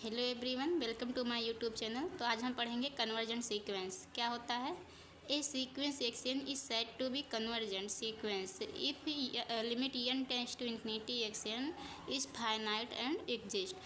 Hello everyone, welcome to my YouTube channel. तो आज हम पढ़ेंगे कन्वर्जेंट सीक्वेंस क्या होता है। A sequence x n is said to be convergent sequence if limit n tends to infinity x n is finite and exist.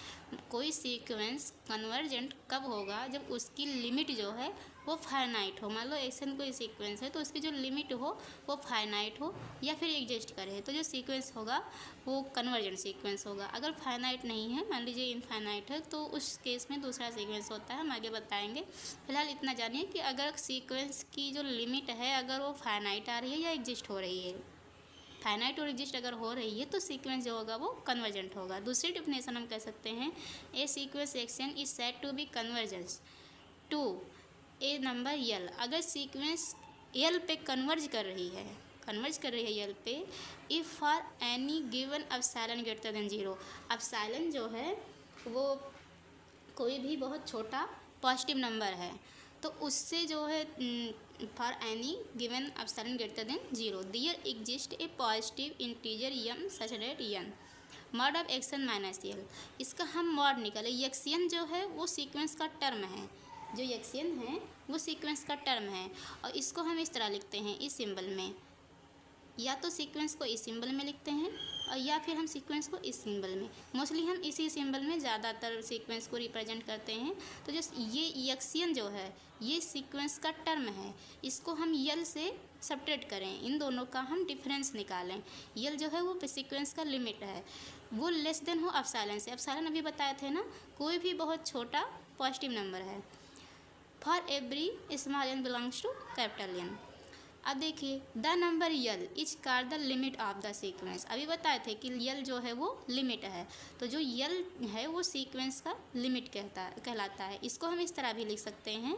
कोई sequence convergent कब होगा? जब उसकी लिमिट जो है वो फाइनाइट हो। मान लो एक्शन कोई सीक्वेंस है तो उसकी जो लिमिट हो वो फाइनाइट हो या फिर एग्जिस्ट करे, तो जो सीक्वेंस होगा वो कन्वर्जेंट सीक्वेंस होगा। अगर फाइनाइट नहीं है, मान लीजिए इनफाइनाइट है, तो उस केस में दूसरा सीक्वेंस होता है, हम आगे बताएंगे। फिलहाल इतना जानिए कि अगर सीक्वेंस की जो लिमिट है अगर वो फाइनाइट आ रही है या एग्जिस्ट हो रही है, फाइनाइट और एग्जिस्ट अगर हो रही है तो सीक्वेंस जो होगा वो कन्वर्जेंट होगा। दूसरी डिफिनेशन हम कह सकते हैं, a sequence x n is said to be convergence to a number l. अगर सीक्वेंस यल पे कन्वर्ज कर रही है यल पे, if for any given epsilon greater than 0। Epsilon जो है वो कोई भी बहुत छोटा पॉजिटिव नंबर है तो उससे जो है for any given epsilon greater than 0 there exist a positive integer m such that n mod of x n minus l. इसका हम मॉड निकाले। एक्शन जो है वो सीक्वेंस का टर्म है, जो एक्शन है वो सीक्वेंस का टर्म है, और इसको हम इस तरह लिखते हैं इस सिंबल में, या तो सीक्वेंस को इस सिंबल में लिखते हैं और या फिर हम सीक्वेंस को इस सिंबल में, मोस्टली हम इसी सिंबल में ज़्यादातर सीक्वेंस को रिप्रेजेंट करते हैं। तो जो ये एक्शन जो है ये सीक्वेंस का टर्म है, इसको हम यल से सब्ट्रैक्ट करें, इन दोनों का हम डिफरेंस निकालें। यल जो है वो सीक्वेंस का लिमिट है, वो लेस देन हो एप्सिलॉन से। एप्सिलॉन अभी बताए थे ना, कोई भी बहुत छोटा पॉजिटिव नंबर है। For every small n belongs to capital n. अब देखिए, the number l is called the limit of the sequence. अभी बताए थे कि यल जो है वो लिमिट है, तो जो यल है वो सीक्वेंस का लिमिट कहलाता है। इसको हम इस तरह भी लिख सकते हैं,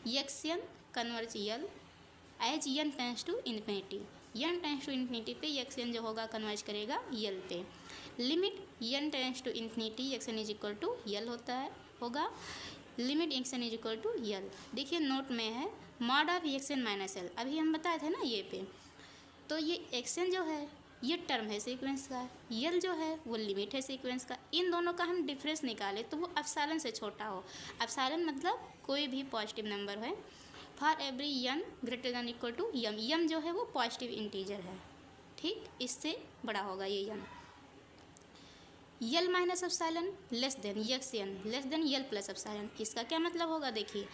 x n converge l as n tends to infinity. N tends to infinity पे एक्शन जो होगा कन्वर्ज करेगा यल पे। Limit n tends to infinity x n is equal to l होगा limit x n is equal to l. देखिए note में है mod of x n minus l, अभी हम बताए थे ना ये पे। तो ये एक्शन जो है ये टर्म है सीक्वेंस का, यल जो है वो लिमिट है सीक्वेंस का। इन दोनों का हम डिफरेंस निकालें तो वो एप्सिलॉन से छोटा हो। एप्सिलॉन मतलब कोई भी पॉजिटिव नंबर है। For every n greater than equal to m, m जो है वो पॉजिटिव इंटीजर है, ठीक, इससे बड़ा होगा ये m. L minus epsilon less than x n less than l plus epsilon. इसका क्या मतलब होगा? देखिए,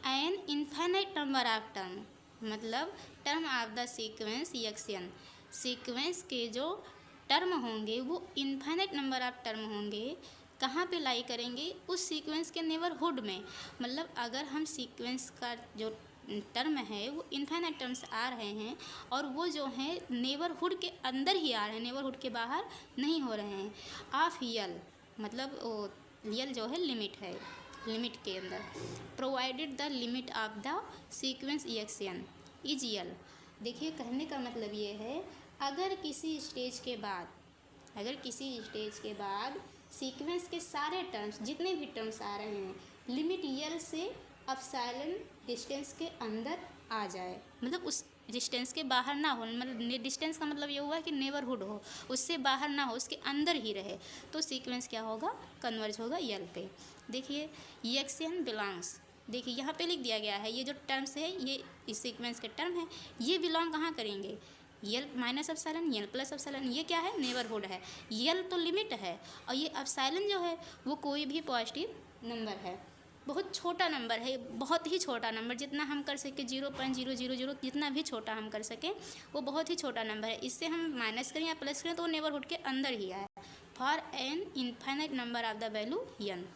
an infinite number of term, मतलब term of the sequence x n, sequence के जो टर्म होंगे वो इनफाइनाइट नंबर ऑफ टर्म होंगे। कहाँ पे लाई करेंगे? उस सीक्वेंस के नेबरहुड में। मतलब अगर हम सीक्वेंस का जो टर्म है वो इनफाइनाइट टर्म्स आ रहे हैं और वो जो है नेबरहुड के अंदर ही आ रहे हैं, नेबरहुड के बाहर नहीं हो रहे हैं। ऑफ यल मतलब वो यल जो है लिमिट है, लिमिट के अंदर। Provided the limit of the sequence x n is l. देखिए कहने का मतलब ये है, अगर किसी स्टेज के बाद सीक्वेंस के सारे टर्म्स, जितने भी टर्म्स आ रहे हैं, लिमिट यल से एप्सिलॉन डिस्टेंस के अंदर आ जाए, मतलब उस डिस्टेंस के बाहर ना हो, मतलब डिस्टेंस का मतलब ये हुआ कि नेबरहुड हो, उससे बाहर ना हो, उसके अंदर ही रहे, तो सीक्वेंस क्या होगा? कन्वर्ज होगा यल पे। देखिए एक्शन बिलोंग्स, देखिए यहाँ पे लिख दिया गया है, ये जो टर्म्स है ये इस सीक्वेंस के टर्म है, ये बिलोंग कहाँ करेंगे? यल माइनस एप्सिलॉन यल प्लस एप्सिलॉन, ये क्या है? नेबरहुड है। यल तो लिमिट है और ये एप्सिलॉन जो है वो कोई भी पॉजिटिव नंबर है, बहुत छोटा नंबर है, बहुत ही छोटा नंबर, जितना हम कर सके 0.000, जितना भी छोटा हम कर सकें वो बहुत ही छोटा नंबर है। इससे हम माइनस करें या प्लस करें तो वो नेबरहुड के अंदर ही आए। For an infinite number of the value n.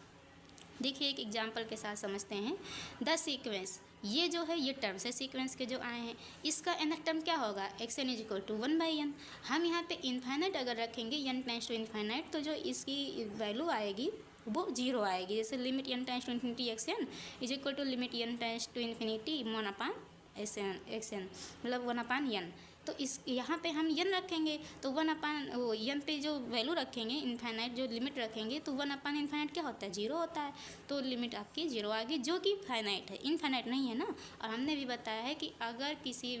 देखिए एक एग्जाम्पल के साथ समझते हैं। द सीक्वेंस, ये जो है ये टर्म्स है सीक्वेंस के जो आए हैं, इसका एन टर्म क्या होगा? X n is equal to 1/n। हम यहाँ पे इनफाइनाइट अगर रखेंगे n टेंड्स टू इनफाइनाइट, तो जो इसकी वैल्यू आएगी वो 0 आएगी। जैसे limit n tends to infinity x n is equal to limit n tends to infinity 1/n, मतलब 1/n। तो इस यहाँ पे हम n रखेंगे तो 1/n पे जो वैल्यू रखेंगे इनफाइनाइट, जो लिमिट रखेंगे तो 1/इनफाइनाइट क्या होता है? 0 होता है। तो लिमिट आपकी 0 आ गई, जो कि फाइनाइट है, इनफाइनाइट नहीं है ना। और हमने भी बताया है कि अगर किसी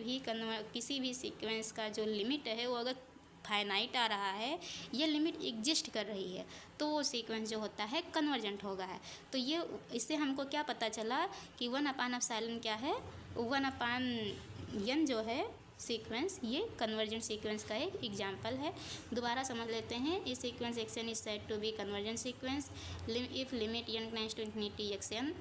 भी सीक्वेंस का जो लिमिट है वो अगर फाइनाइट आ रहा है, ये लिमिट एग्जिस्ट कर रही है, तो वो सीक्वेंस जो होता है कन्वर्जेंट होगा है। तो ये इससे हमको क्या पता चला कि 1/ε क्या है, 1/n जो है सीक्वेंस, ये कन्वर्जेंट सीक्वेंस का एक एग्जांपल है। दोबारा समझ लेते हैं। इस sequence xn is said to be convergent sequence if limit n tends to infinity xn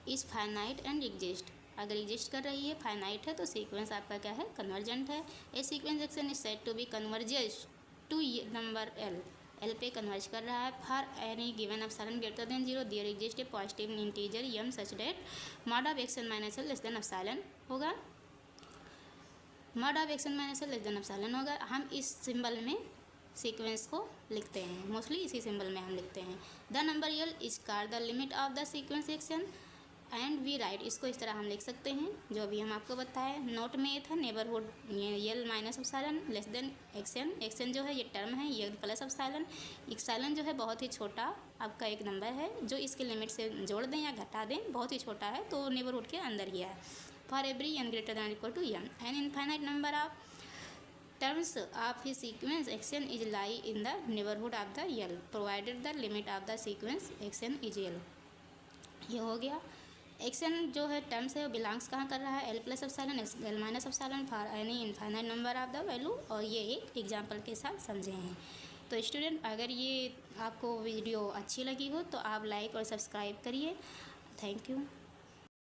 is finite and exist. अगर एग्जिस्ट कर रही है, फाइनाइट है, तो सीक्वेंस आपका क्या है, कन्वर्जेंट है। A sequence xn is said to be converges to number l पे कन्वर्ज कर रहा है। For any given epsilon greater than 0 there exist a positive integer m such that mod of xn minus l less than epsilon होगा। Mod of xn minus l less than epsilon होगा। हम इस symbol में sequence को लिखते हैं, mostly इसी symbol में हम लिखते हैं। The number l is called the limit of the sequence xn and we write, इसको इस तरह हम लिख सकते हैं जो भी हम आपको बताए। नोट में ये था neighbourhood l minus epsilon less than x n जो है ये टर्म है, यल प्लस एप्सिलॉन जो है बहुत ही छोटा आपका एक नंबर है, जो इसके लिमिट से जोड़ दें या घटा दें, बहुत ही छोटा है, तो नेबरहुड के अंदर ही है। For every n greater than equal to m an infinite number of terms of the sequence xn is lie in the neighbourhood of the l provided the limit of the sequence xn is l। ये हो गया। xn जो है terms है वो belongs कहाँ कर रहा है, l plus epsilon l minus epsilon for any infinite number of the value, और ये एक एग्जांपल के साथ समझे हैं। तो स्टूडेंट, अगर ये आपको वीडियो अच्छी लगी हो तो आप लाइक और सब्सक्राइब करिए। Thank you.